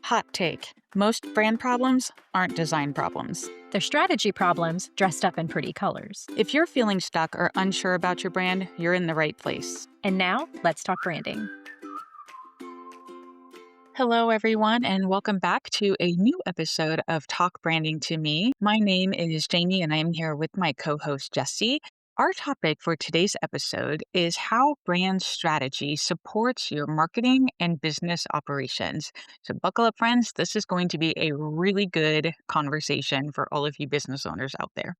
Hot take. Most brand problems aren't design problems. They're strategy problems dressed up in pretty colors. If you're feeling stuck or unsure about your brand, you're in the right place. And now, let's talk branding. Hello, everyone, and welcome back to a new episode of Talk Branding to Me. My name is Jamie, and I am here with my co host, Jesse. Our topic for today's episode is how brand strategy supports your marketing and business operations. So, buckle up, friends. This is going to be a really good conversation for all of you business owners out there.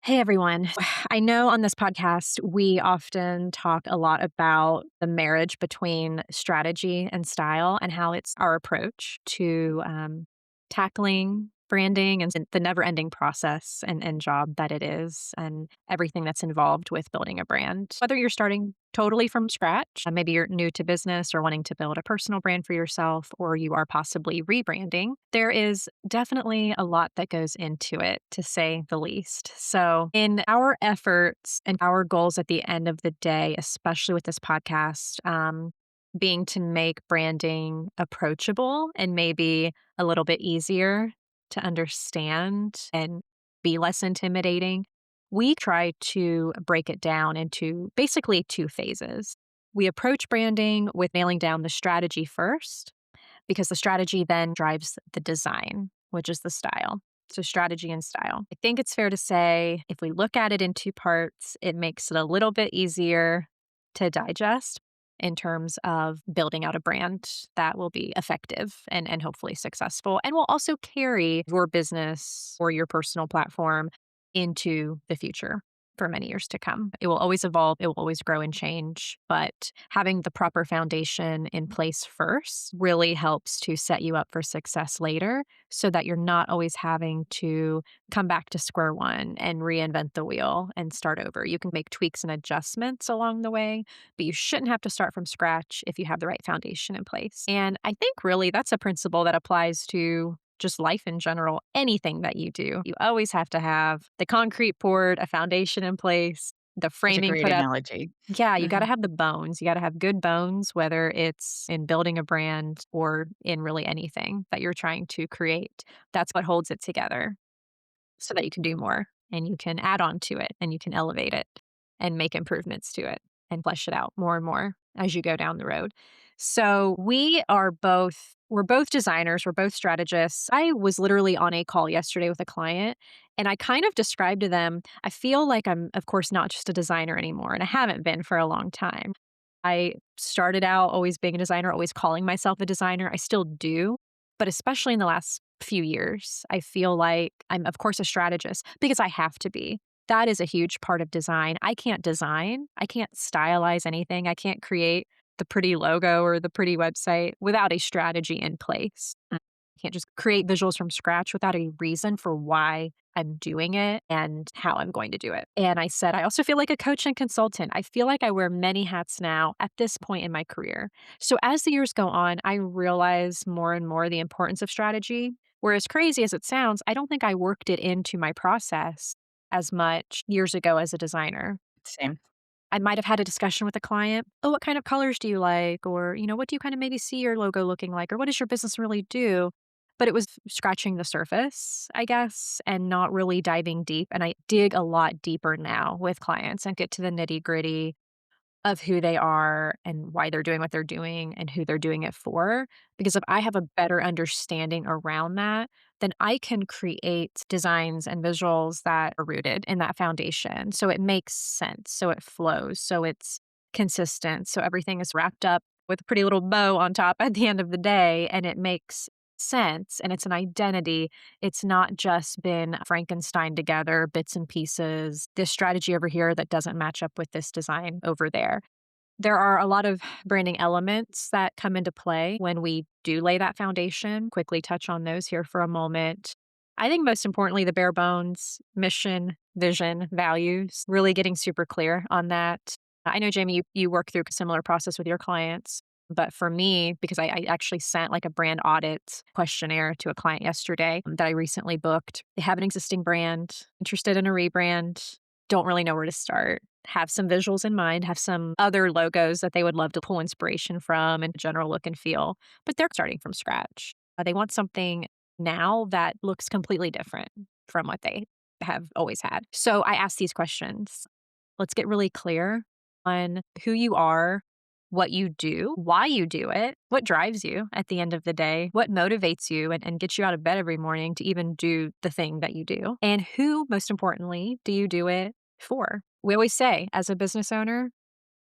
Hey, everyone. I know on this podcast, we often talk a lot about the marriage between strategy and style and how it's our approach to tackling branding and the never ending process and job that it is, and everything that's involved with building a brand. Whether you're starting totally from scratch, maybe you're new to business or wanting to build a personal brand for yourself, or you are possibly rebranding, there is definitely a lot that goes into it, to say the least. So, in our efforts and our goals at the end of the day, especially with this podcast, being to make branding approachable and maybe a little bit easier to understand and be less intimidating, we try to break it down into basically two phases. We approach branding with nailing down the strategy first, because the strategy then drives the design, which is the style. So, strategy and style. I think it's fair to say if we look at it in two parts, it makes it a little bit easier to digest in terms of building out a brand that will be effective and hopefully successful, and will also carry your business or your personal platform into the future for many years to come. It will always evolve, it will always grow and change, but having the proper foundation in place first really helps to set you up for success later, so that you're not always having to come back to square one and reinvent the wheel and start over. You can make tweaks and adjustments along the way, but you shouldn't have to start from scratch if you have the right foundation in place. And I think really that's a principle that applies to just life in general. Anything that you do, you always have to have the concrete poured, a foundation in place, the That's a framing great put up. analogy. Yeah, you got to have the bones. You got to have good bones, whether it's in building a brand or in really anything that you're trying to create. That's what holds it together, so that you can do more and you can add on to it and you can elevate it and make improvements to it and flesh it out more and more as you go down the road. So we're both designers, we're both strategists. I was literally on a call yesterday with a client, and I kind of described to them, I feel like I'm, of course, not just a designer anymore, and I haven't been for a long time. I started out always being a designer, always calling myself a designer. I still do, but especially in the last few years, I feel like I'm, of course, a strategist because I have to be. That is a huge part of design. I can't design, I can't stylize anything, I can't create the pretty logo or the pretty website without a strategy in place. Can't just create visuals from scratch without a reason for why I'm doing it and how I'm going to do it. And I said, I also feel like a coach and consultant. I feel like I wear many hats now at this point in my career. So as the years go on, I realize more and more the importance of strategy. Whereas crazy as it sounds, I don't think I worked it into my process as much years ago as a designer. Same. I might have had a discussion with a client. Oh, what kind of colors do you like? Or, what do you kind of maybe see your logo looking like? Or what does your business really do? But it was scratching the surface, I guess, and not really diving deep. And I dig a lot deeper now with clients and get to the nitty gritty of who they are and why they're doing what they're doing and who they're doing it for. Because if I have a better understanding around that, then I can create designs and visuals that are rooted in that foundation. So it makes sense. So it flows. So it's consistent. So everything is wrapped up with a pretty little bow on top at the end of the day. And it makes sense and it's an identity. It's not just been Frankenstein together, bits and pieces, this strategy over here that doesn't match up with this design over there. There are a lot of branding elements that come into play when we do lay that foundation. Quickly touch on those here for a moment. I think most importantly, the bare bones, mission, vision, values, really getting super clear on that. I know, Jamie, you work through a similar process with your clients. But for me, because I actually sent like a brand audit questionnaire to a client yesterday that I recently booked. They have an existing brand, interested in a rebrand, don't really know where to start, have some visuals in mind, have some other logos that they would love to pull inspiration from and general look and feel, but they're starting from scratch. They want something now that looks completely different from what they have always had. So I ask these questions. Let's get really clear on who you are, what you do, why you do it, what drives you at the end of the day, what motivates you and gets you out of bed every morning to even do the thing that you do, and who, most importantly, do you do it for? We always say, as a business owner,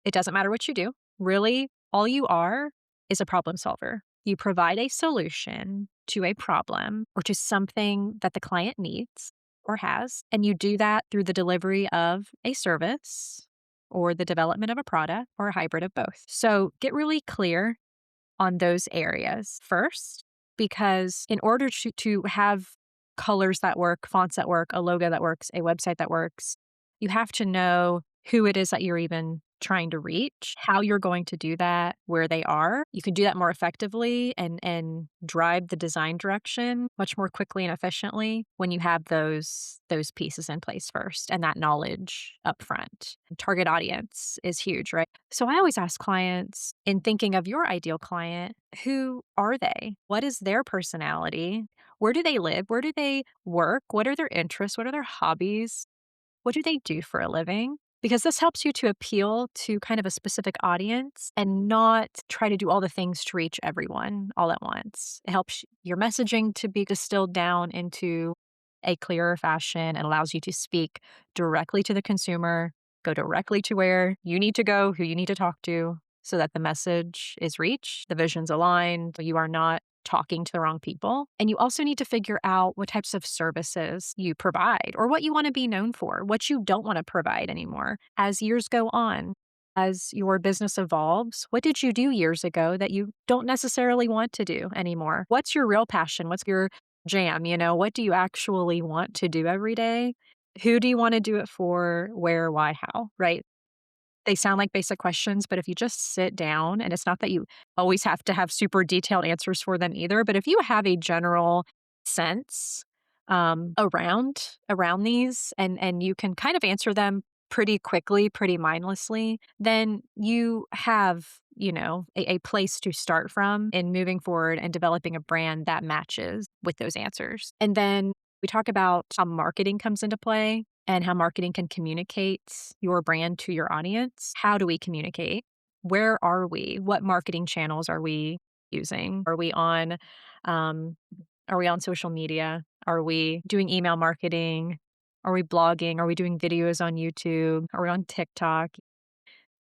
it doesn't matter what you do. Really, all you are is a problem solver. You provide a solution to a problem or to something that the client needs or has, and you do that through the delivery of a service or the development of a product or a hybrid of both. So get really clear on those areas first, because in order to have colors that work, fonts that work, a logo that works, a website that works, you have to know who it is that you're even trying to reach, how you're going to do that, where they are. You can do that more effectively and drive the design direction much more quickly and efficiently when you have those pieces in place first and that knowledge up front. Target audience is huge, right? So I always ask clients, in thinking of your ideal client, who are they? What is their personality? Where do they live? Where do they work? What are their interests? What are their hobbies? What do they do for a living? Because this helps you to appeal to kind of a specific audience and not try to do all the things to reach everyone all at once. It helps your messaging to be distilled down into a clearer fashion and allows you to speak directly to the consumer, go directly to where you need to go, who you need to talk to, so that the message is reached, the vision's aligned, you are not talking to the wrong people. And you also need to figure out what types of services you provide or what you want to be known for, what you don't want to provide anymore. As years go on, as your business evolves, what did you do years ago that you don't necessarily want to do anymore? What's your real passion? What's your jam? What do you actually want to do every day? Who do you want to do it for? Where, why, how, right? They sound like basic questions, but if you just sit down, and it's not that you always have to have super detailed answers for them either, but if you have a general sense around these and you can kind of answer them pretty quickly, pretty mindlessly, then you have, a place to start from in moving forward and developing a brand that matches with those answers. And then we talk about how marketing comes into play and how marketing can communicate your brand to your audience. How do we communicate? Where are we? What marketing channels are we using? Um, are we on social media? Are we doing email marketing? Are we blogging? Are we doing videos on YouTube? Are we on TikTok?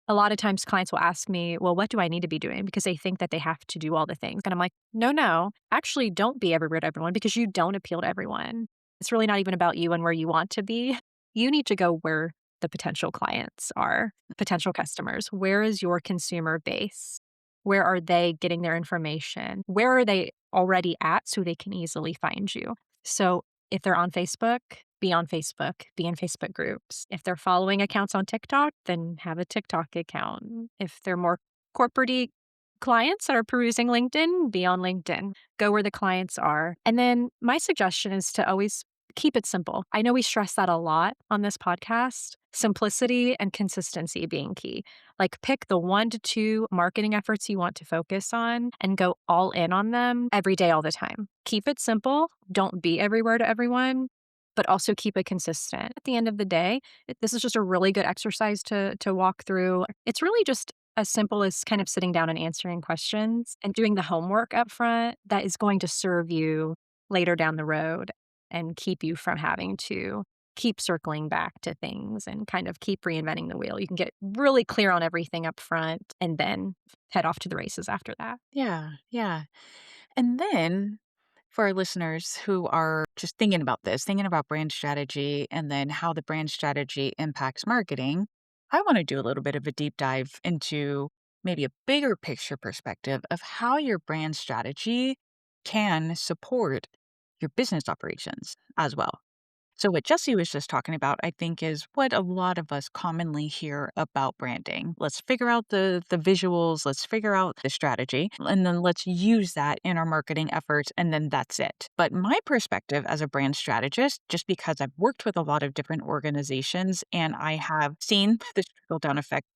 A lot of times clients will ask me, well, what do I need to be doing? Because they think that they have to do all the things. And I'm like, no, no, actually don't be everywhere to everyone because you don't appeal to everyone. It's really not even about you and where you want to be. You need to go where the potential clients are, potential customers. Where is your consumer base? Where are they getting their information? Where are they already at so they can easily find you? So if they're on Facebook, be on Facebook, be in Facebook groups. If they're following accounts on TikTok, then have a TikTok account. If they're more corporate clients that are perusing LinkedIn, be on LinkedIn. Go where the clients are. And then my suggestion is to always keep it simple. I know we stress that a lot on this podcast. Simplicity and consistency being key. Like pick the 1 to 2 marketing efforts you want to focus on and go all in on them every day, all the time. Keep it simple. Don't be everywhere to everyone, but also keep it consistent. At the end of the day, this is just a really good exercise to walk through. It's really just as simple as kind of sitting down and answering questions and doing the homework up front that is going to serve you later down the road and keep you from having to keep circling back to things and kind of keep reinventing the wheel. You can get really clear on everything up front and then head off to the races after that. Yeah, yeah. And then for our listeners who are just thinking about this, thinking about brand strategy and then how the brand strategy impacts marketing, I want to do a little bit of a deep dive into maybe a bigger picture perspective of how your brand strategy can support your business operations as well. So what Jesse was just talking about, I think, is what a lot of us commonly hear about branding. Let's figure out the visuals, let's figure out the strategy, and then let's use that in our marketing efforts, and then that's it. But my perspective as a brand strategist, just because I've worked with a lot of different organizations and I have seen the trickle down effect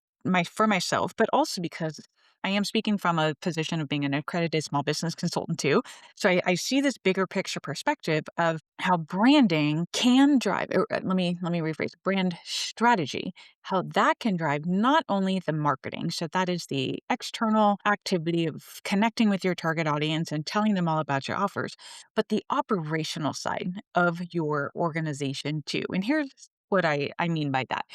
for myself, but also because I am speaking from a position of being an accredited small business consultant too. So I see this bigger picture perspective of how branding can drive, let me rephrase, brand strategy, how that can drive not only the marketing, so that is the external activity of connecting with your target audience and telling them all about your offers, but the operational side of your organization too. And here's what I mean by that.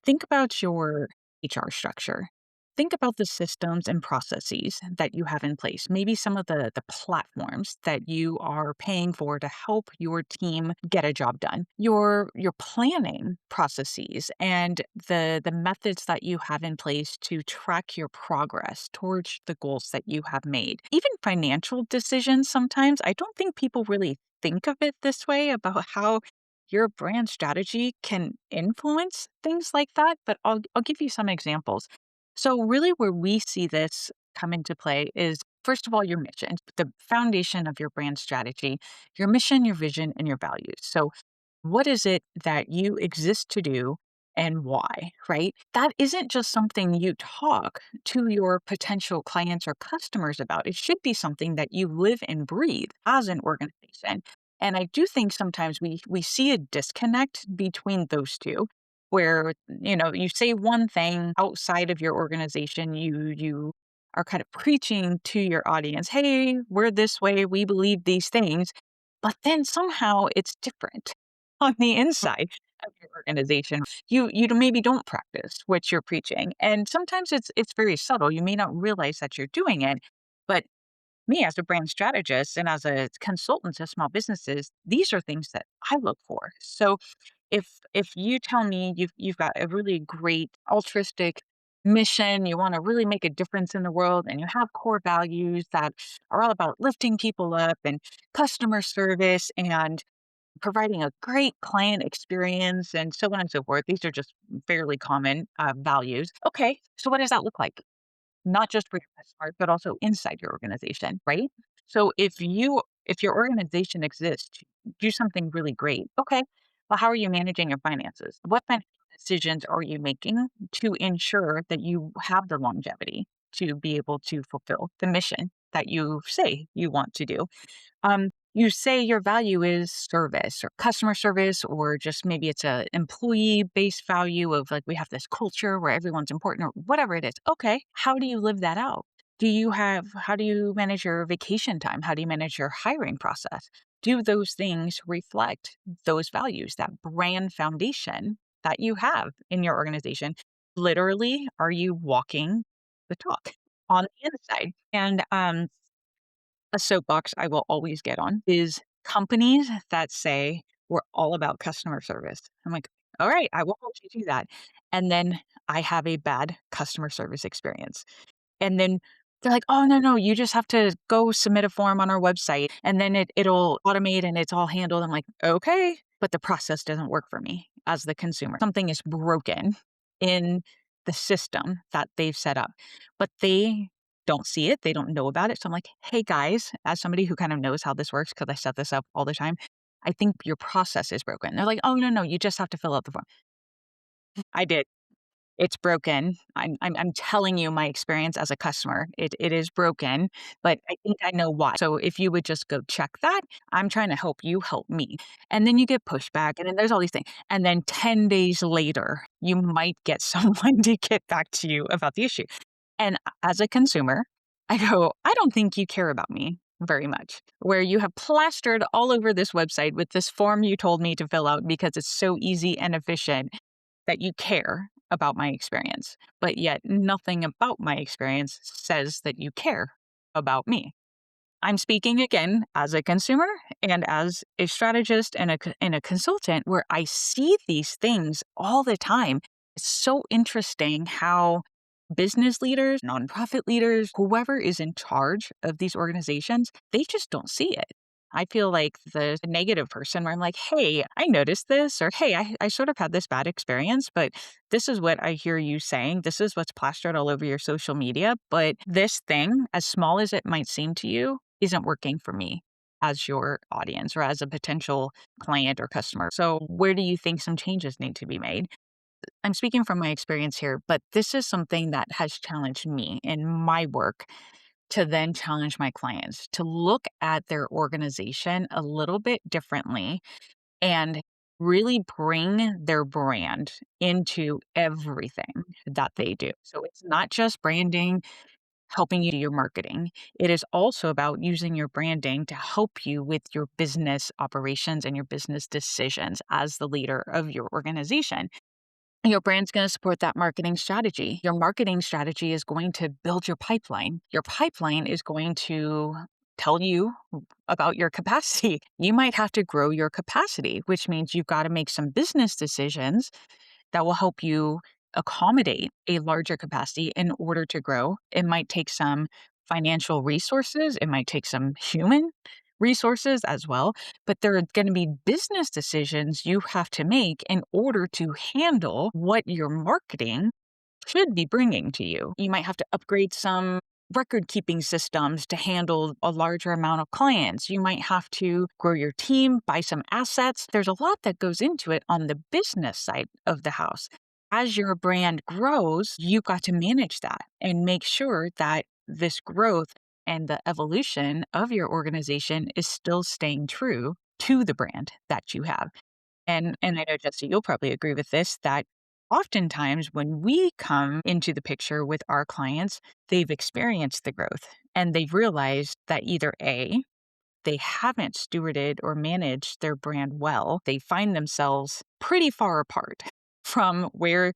Think about your HR structure. Think about the systems and processes that you have in place. Maybe some of the platforms that you are paying for to help your team get a job done. Your planning processes and the methods that you have in place to track your progress towards the goals that you have made. Even financial decisions sometimes, I don't think people really think of it this way about how your brand strategy can influence things like that, but I'll give you some examples. So really where we see this come into play is first of all your mission, the foundation of your brand strategy, your mission, your vision, and your values. So what is it that you exist to do and why, right? That isn't just something you talk to your potential clients or customers about. It should be something that you live and breathe as an organization. And I do think sometimes we see a disconnect between those two where you say one thing outside of your organization, you are kind of preaching to your audience, hey, we're this way, we believe these things, but then somehow it's different on the inside of your organization. You maybe don't practice what you're preaching. And sometimes it's very subtle. You may not realize that you're doing it. But me as a brand strategist and as a consultant to small businesses, these are things that I look for. So if you tell me you've got a really great altruistic mission, you want to really make a difference in the world, and you have core values that are all about lifting people up and customer service and providing a great client experience and so on and so forth. These are just fairly common values. Okay, so what does that look like? Not just for your customers, but also inside your organization, right? So if your organization exists to do something really great, okay, well, how are you managing your finances? What financial decisions are you making to ensure that you have the longevity to be able to fulfill the mission that you say you want to do? You say your value is service or customer service, or just maybe it's a employee based value of like we have this culture where everyone's important or whatever it is. Okay. How do you live that out? How do you manage your vacation time? How do you manage your hiring process? Do those things reflect those values, that brand foundation that you have in your organization? Literally, are you walking the talk on the inside? And a soapbox I will always get on is companies that say, "We're all about customer service." I'm like, "All right, I will help you do that." And then I have a bad customer service experience. And then they're like, "Oh, no, no, you just have to go submit a form on our website, and then it'll automate and it's all handled." I'm like, "Okay." But the process doesn't work for me as the consumer. Something is broken in the system that they've set up, but they don't see it. They don't know about it. So I'm like, "Hey, guys," as somebody who kind of knows how this works because I set this up all the time, "I think your process is broken." They're like, "Oh, no, no, you just have to fill out the form." I did. It's broken. I'm telling you my experience as a customer. It is broken, but I think I know why. So if you would just go check that, I'm trying to help you help me. And then you get pushback, and then there's all these things. And then 10 days later, you might get someone to get back to you about the issue. And as a consumer, I go, "I don't think you care about me very much." Where you have plastered all over this website with this form you told me to fill out because it's so easy and efficient that you care about my experience, but yet nothing about my experience says that you care about me. I'm speaking again as a consumer and as a strategist and a consultant where I see these things all the time. It's so interesting how business leaders, nonprofit leaders, whoever is in charge of these organizations, they just don't see it. I feel like the negative person where I'm like, "Hey, I noticed this," or "Hey, I sort of had this bad experience, but this is what I hear you saying. This is what's plastered all over your social media. But this thing, as small as it might seem to you, isn't working for me as your audience or as a potential client or customer. So, where do you think some changes need to be made?" I'm speaking from my experience here, but this is something that has challenged me in my work to then challenge my clients to look at their organization a little bit differently and really bring their brand into everything that they do. So it's not just branding helping you do your marketing. It is also about using your branding to help you with your business operations and your business decisions as the leader of your organization. Your brand's going to support that marketing strategy. Your marketing strategy is going to build your pipeline. Your pipeline is going to tell you about your capacity. You might have to grow your capacity, which means you've got to make some business decisions that will help you accommodate a larger capacity in order to grow. It might take some financial resources, it might take some human resources as well, but there are going to be business decisions you have to make in order to handle what your marketing should be bringing to you. You might have to upgrade some record keeping systems to handle a larger amount of clients. You might have to grow your team, buy some assets. There's a lot that goes into it on the business side of the house. As your brand grows, you've got to manage that and make sure that this growth and the evolution of your organization is still staying true to the brand that you have. And I know, Jesse, you'll probably agree with this, that oftentimes when we come into the picture with our clients, they've experienced the growth and they've realized that either A, they haven't stewarded or managed their brand well. They find themselves pretty far apart from where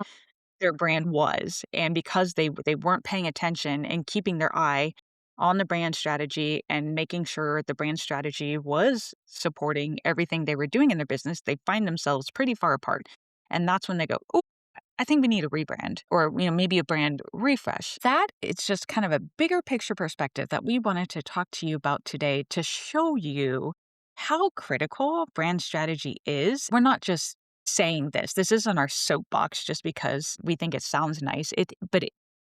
their brand was, and because they weren't paying attention and keeping their eye on the brand strategy and making sure the brand strategy was supporting everything they were doing in their business, they find themselves pretty far apart. And that's when they go, "Oh, I think we need a rebrand or, maybe a brand refresh." That it's just kind of a bigger picture perspective that we wanted to talk to you about today to show you how critical brand strategy is. We're not just saying this. This isn't our soapbox just because we think it sounds nice.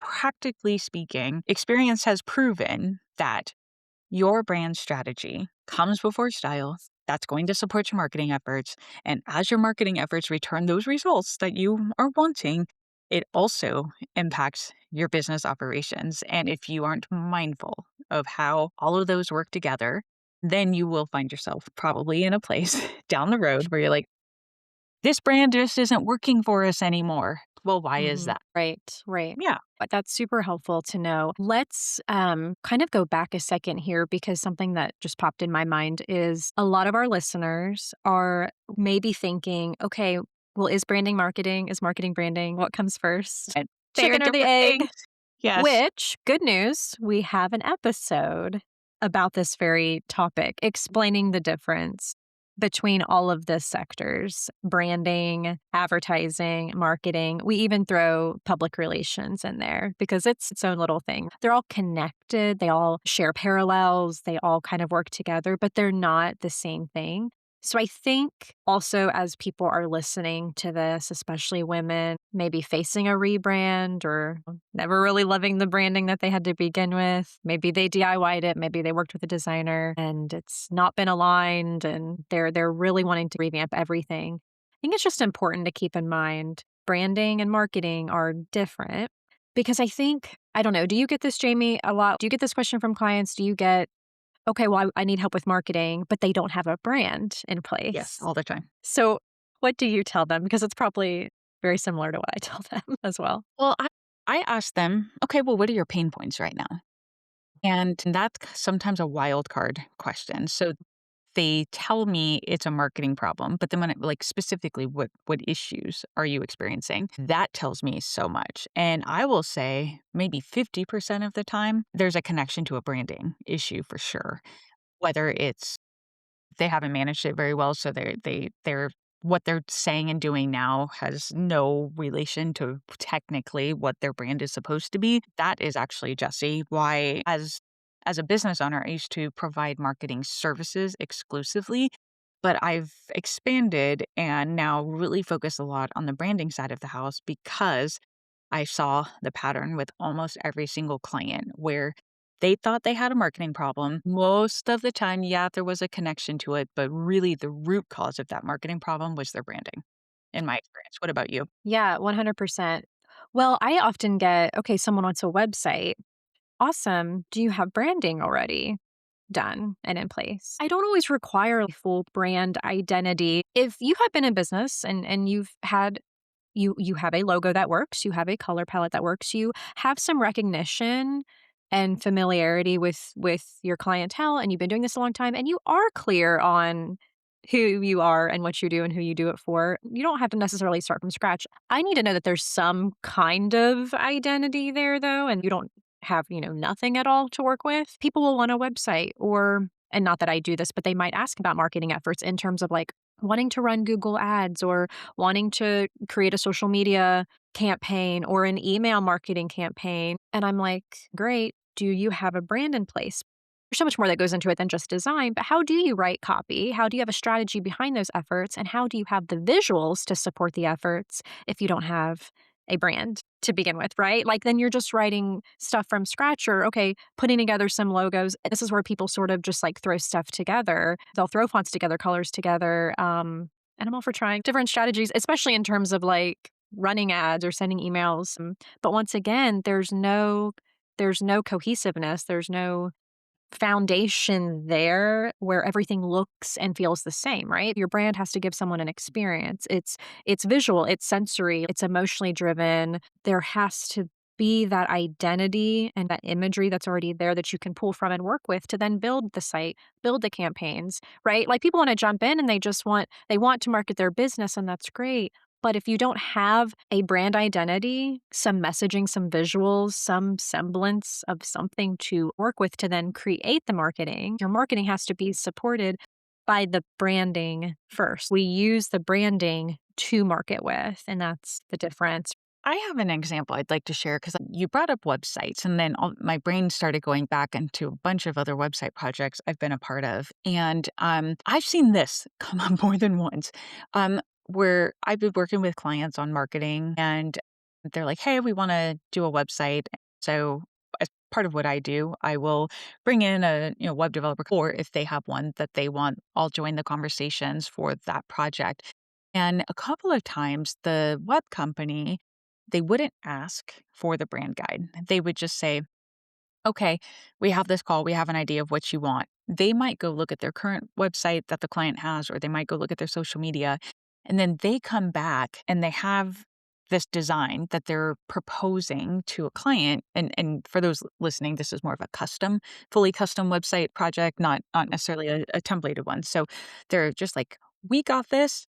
Practically speaking, experience has proven that your brand strategy comes before style. That's going to support your marketing efforts. And as your marketing efforts return those results that you are wanting, it also impacts your business operations. And if you aren't mindful of how all of those work together, then you will find yourself probably in a place down the road where you're like, this brand just isn't working for us anymore. Well, why is that? Right, right. Yeah. That's super helpful to know. Let's kind of go back a second here because something that just popped in my mind is a lot of our listeners are maybe thinking, okay, well, is branding marketing? Is marketing branding? What comes first? And they are Chicken or the different egg? things. Yes. Which, good news, we have an episode about this very topic, explaining the difference between all of the sectors branding, advertising, marketing. We even throw public relations in there because it's its own little thing. They're all connected, they all share parallels, they all kind of work together, but they're not the same thing. So I think also as people are listening to this, especially women, maybe facing a rebrand or never really loving the branding that they had to begin with, maybe they DIY'd it, maybe they worked with a designer and it's not been aligned and they're really wanting to revamp everything. I think it's just important to keep in mind branding and marketing are different because I think, I don't know, do you get this, Jamie, a lot? Do you get this question from clients? Do you get, okay, well, I need help with marketing, but they don't have a brand in Yes, place. all the time. So what do you tell them? Because it's probably very similar to what I tell them as well. Well, I ask them, okay, well, what are your pain points right now? And that's sometimes a wild card question. So they tell me it's a marketing problem, but then when like specifically what issues are you experiencing? That tells me so much. And I will say maybe 50% of the time there's a connection to a branding issue for sure. Whether it's they haven't managed it very well, so they're what they're saying and doing now has no relation to technically what their brand is supposed to be. That is actually, Jesse, why as a business owner, I used to provide marketing services exclusively, but I've expanded and now really focus a lot on the branding side of the house because I saw the pattern with almost every single client where they thought they had a marketing problem. Most of the time, yeah, there was a connection to it, but really the root cause of that marketing problem was their branding. in my experience. What about you? Yeah, 100%. Well, I often get, okay, someone wants a website. Awesome. Do you have branding already done and in place? I don't always require a full brand identity. If you have been in business and you have a logo that works, you have a color palette that works, you have some recognition and familiarity with your clientele, and you've been doing this a long time, and you are clear on who you are and what you do and who you do it for. You don't have to necessarily start from scratch. I need to know that there's some kind of identity there though, and you don't have, nothing at all to work with. People will want a website or and not that I do this, but they might ask about marketing efforts in terms of like wanting to run Google ads or wanting to create a social media campaign or an email marketing campaign. And I'm like, great. Do you have a brand in place? There's so much more that goes into it than just design, but how do you write copy? How do you have a strategy behind those efforts? And how do you have the visuals to support the efforts if you don't have a brand to begin with, right? Like then you're just writing stuff from scratch or, okay, putting together some logos. This is where people sort of just like throw stuff together. They'll throw fonts together, colors together. And I'm all for trying different strategies, especially in terms of like running ads or sending emails. But once again, there's no cohesiveness. There's no foundation there where everything looks and feels the same, right? Your brand has to give someone an experience. It's visual, it's sensory, it's emotionally driven. There has to be that identity and that imagery that's already there that you can pull from and work with to then build the site, build the campaigns, right? Like people want to jump in and they want to market their business and that's great. But if you don't have a brand identity, some messaging, some visuals, some semblance of something to work with to then create the marketing, your marketing has to be supported by the branding first. We use the branding to market with, and that's the difference. I have an example I'd like to share because you brought up websites, and then my brain started going back into a bunch of other website projects I've been a part of. And I've seen this come up more than once where I've been working with clients on marketing, and they're like, hey, we want to do a website. So, as part of what I do, I will bring in a web developer, or if they have one that they want, I'll join the conversations for that project. And a couple of times, the web company they wouldn't ask for the brand guide. They would just say, okay, we have this call. We have an idea of what you want. They might go look at their current website that the client has, or they might go look at their social media. And then they come back and they have this design that they're proposing to a client. And for those listening, this is more of a fully custom website project, not necessarily a templated one. So they're just like, we got this.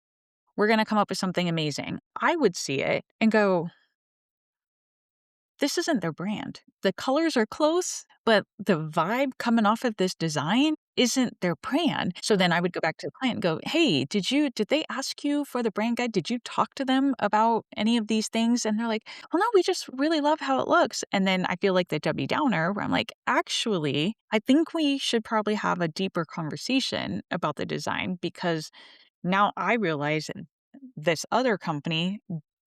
We're going to come up with something amazing. I would see it and go, this isn't their brand. The colors are close, but the vibe coming off of this design isn't their brand. So then I would go back to the client and go, "Hey, did they ask you for the brand guide? Did you talk to them about any of these things?" And they're like, "Well, no, we just really love how it looks." And then I feel like the Debbie Downer where I'm like, "Actually, I think we should probably have a deeper conversation about the design because now I realize this other company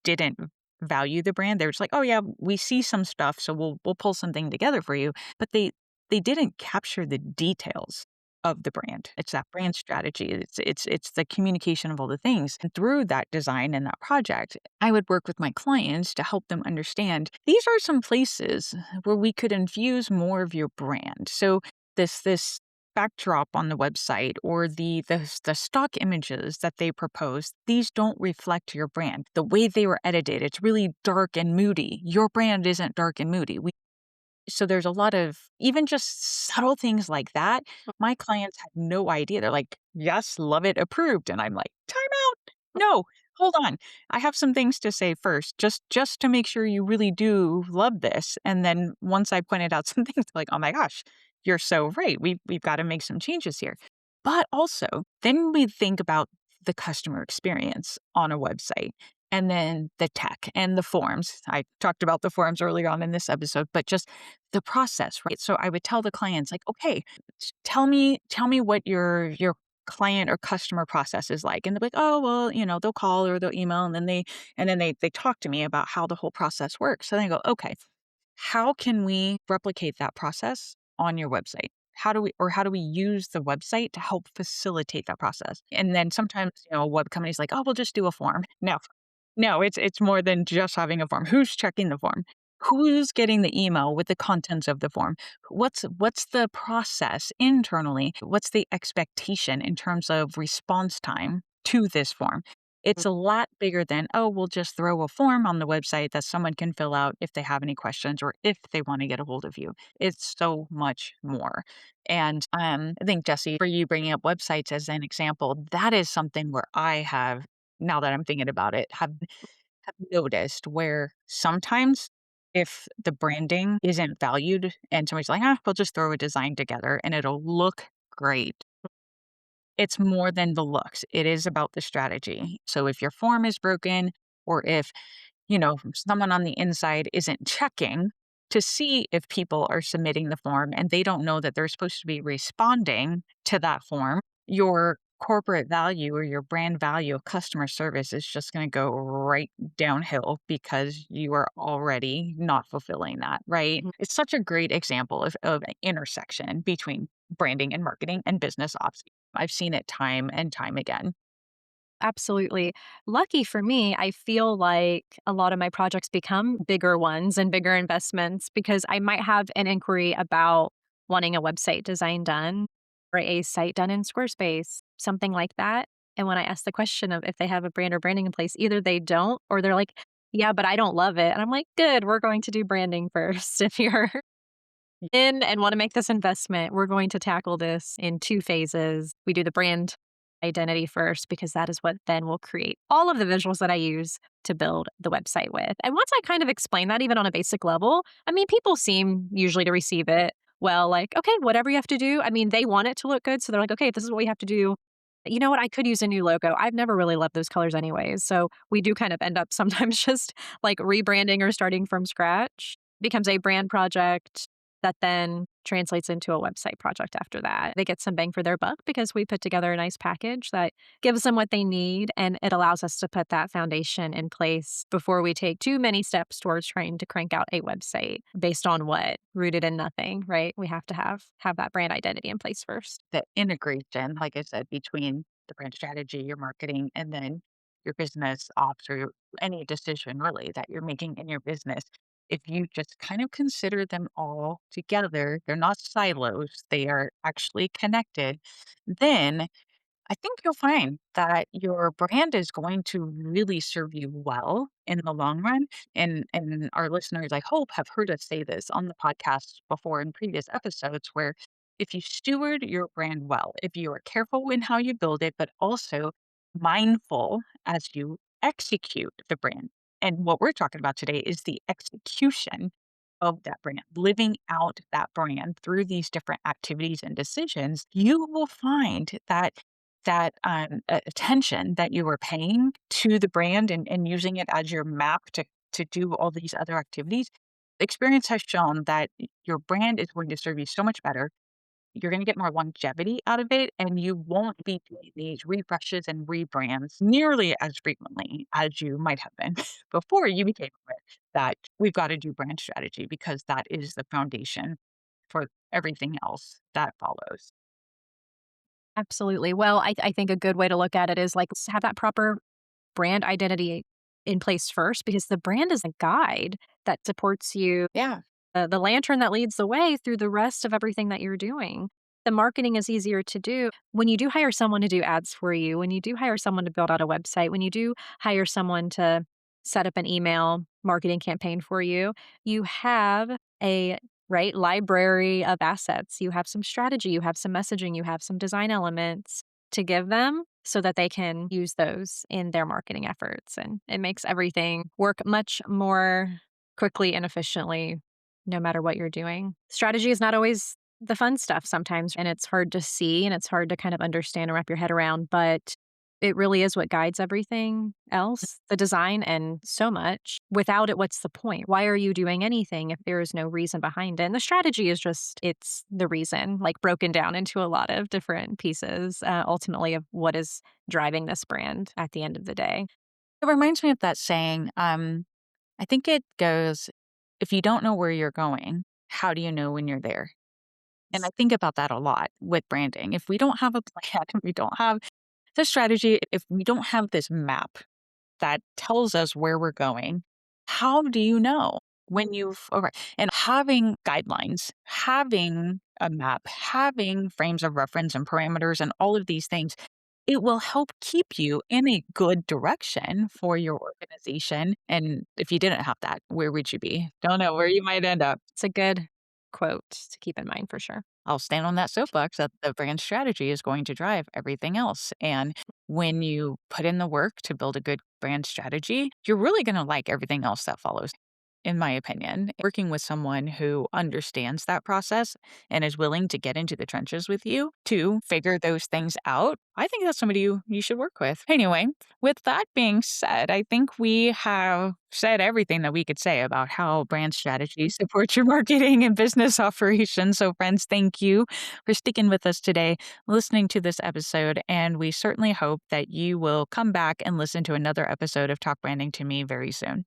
didn't value the brand. They were just like, "Oh yeah, we see some stuff, so we'll pull something together for you." But they didn't capture the details of the brand. It's that brand strategy. It's the communication of all the things. And through that design and that project, I would work with my clients to help them understand these are some places where we could infuse more of your brand. So this backdrop on the website or the stock images that they propose, these don't reflect your brand. The way they were edited, it's really dark and moody. Your brand isn't dark and moody. So there's a lot of even just subtle things like that. My clients had no idea. They're like, "Yes, love it, approved." And I'm like, "Time out. No, hold on. I have some things to say first, just to make sure you really do love this." And then once I pointed out some things, like, "Oh my gosh, you're so right. We've got to make some changes here." But also, then we think about the customer experience on a website and then the tech and the forms. I talked about the forms earlier on in this episode, but just the process, right? So I would tell the clients like, "Okay, tell me what your client or customer process is like." And they're like, "Oh, well, they'll call or they'll email." And then they talk to me about how the whole process works. So then I go, "Okay, how can we replicate that process on your website? how do we use the website to help facilitate that process? And then sometimes, a web company's like, "Oh, we'll just do a form." No. No, it's more than just having a form. Who's checking the form? Who's getting the email with the contents of the form? What's the process internally? What's the expectation in terms of response time to this form? It's a lot bigger than, oh, we'll just throw a form on the website that someone can fill out if they have any questions or if they want to get a hold of you. It's so much more. And I think, Jesse, for you bringing up websites as an example, that is something where I have, now that I'm thinking about it, have noticed where sometimes if the branding isn't valued and somebody's like, we'll just throw a design together and it'll look great. It's more than the looks. It is about the strategy. So if your form is broken or if, someone on the inside isn't checking to see if people are submitting the form and they don't know that they're supposed to be responding to that form, your corporate value or your brand value of customer service is just going to go right downhill because you are already not fulfilling that, right? Mhm. It's such a great example of an intersection between branding and marketing and business ops. I've seen it time and time again. Absolutely. Lucky for me, I feel like a lot of my projects become bigger ones and bigger investments because I might have an inquiry about wanting a website design done or a site done in Squarespace, something like that. And when I ask the question of if they have a brand or branding in place, either they don't or they're like, yeah, but I don't love it. And I'm like, good, we're going to do branding first. If you're in and want to make this investment, we're going to tackle this in 2 phases. We do the brand identity first because that is what then will create all of the visuals that I use to build the website with. And once I kind of explain that even on a basic level, I mean, people seem usually to receive it well, like, okay, whatever you have to do. I mean, they want it to look good. So they're like, okay, if this is what we have to do. You know what? I could use a new logo. I've never really loved those colors anyways. So we do kind of end up sometimes just like rebranding or starting from scratch. Becomes a brand project that then translates into a website project after that. They get some bang for their buck because we put together a nice package that gives them what they need and it allows us to put that foundation in place before we take too many steps towards trying to crank out a website based on what? Rooted in nothing, right? We have to have that brand identity in place first. The integration, like I said, between the brand strategy, your marketing, and then your business ops or any decision really that you're making in your business. If you just kind of consider them all together, they're not silos, they are actually connected, then I think you'll find that your brand is going to really serve you well in the long run. And our listeners, I hope, have heard us say this on the podcast before in previous episodes, where if you steward your brand well, if you are careful in how you build it, but also mindful as you execute the brand. And what we're talking about today is the execution of that brand, living out that brand through these different activities and decisions, you will find that attention that you were paying to the brand and using it as your map to do all these other activities, experience has shown that your brand is going to serve you so much better. You're going to get more longevity out of it, and you won't be doing these refreshes and rebrands nearly as frequently as you might have been before you became aware that we've got to do brand strategy because that is the foundation for everything else that follows. Absolutely. Well, I think a good way to look at it is like have that proper brand identity in place first because the brand is a guide that supports you, Yeah. the lantern that leads the way through the rest of everything that you're doing. The marketing is easier to do when you do hire someone to do ads for you, when you do hire someone to build out a website, when you do hire someone to set up an email marketing campaign for you, you have a right library of assets. You have some strategy, you have some messaging, you have some design elements to give them so that they can use those in their marketing efforts. And it makes everything work much more quickly and efficiently, no matter what you're doing. Strategy is not always the fun stuff sometimes, and it's hard to see and it's hard to kind of understand and wrap your head around, but it really is what guides everything else, the design and so much. Without it, what's the point? Why are you doing anything if there is no reason behind it? And the strategy is just, it's the reason, like broken down into a lot of different pieces, ultimately, of what is driving this brand at the end of the day. It reminds me of that saying. I think it goes, if you don't know where you're going, how do you know when you're there? And I think about that a lot with branding. If we don't have a plan, if we don't have the strategy, if we don't have this map that tells us where we're going, how do you know when you've okay, and having guidelines, having a map, having frames of reference and parameters and all of these things, it will help keep you in a good direction for your organization. And if you didn't have that, where would you be? Don't know where you might end up. It's a good quote to keep in mind for sure. I'll stand on that soapbox that the brand strategy is going to drive everything else. And when you put in the work to build a good brand strategy, you're really going to like everything else that follows. In my opinion, working with someone who understands that process and is willing to get into the trenches with you to figure those things out, I think that's somebody you should work with. Anyway, with that being said, I think we have said everything that we could say about how brand strategy supports your marketing and business operations. So, friends, thank you for sticking with us today, listening to this episode. And we certainly hope that you will come back and listen to another episode of Talk Branding to Me very soon.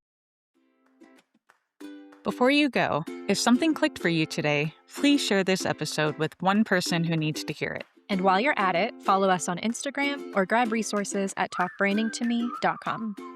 Before you go, if something clicked for you today, please share this episode with one person who needs to hear it. And while you're at it, follow us on Instagram or grab resources at talkbrandingtome.com.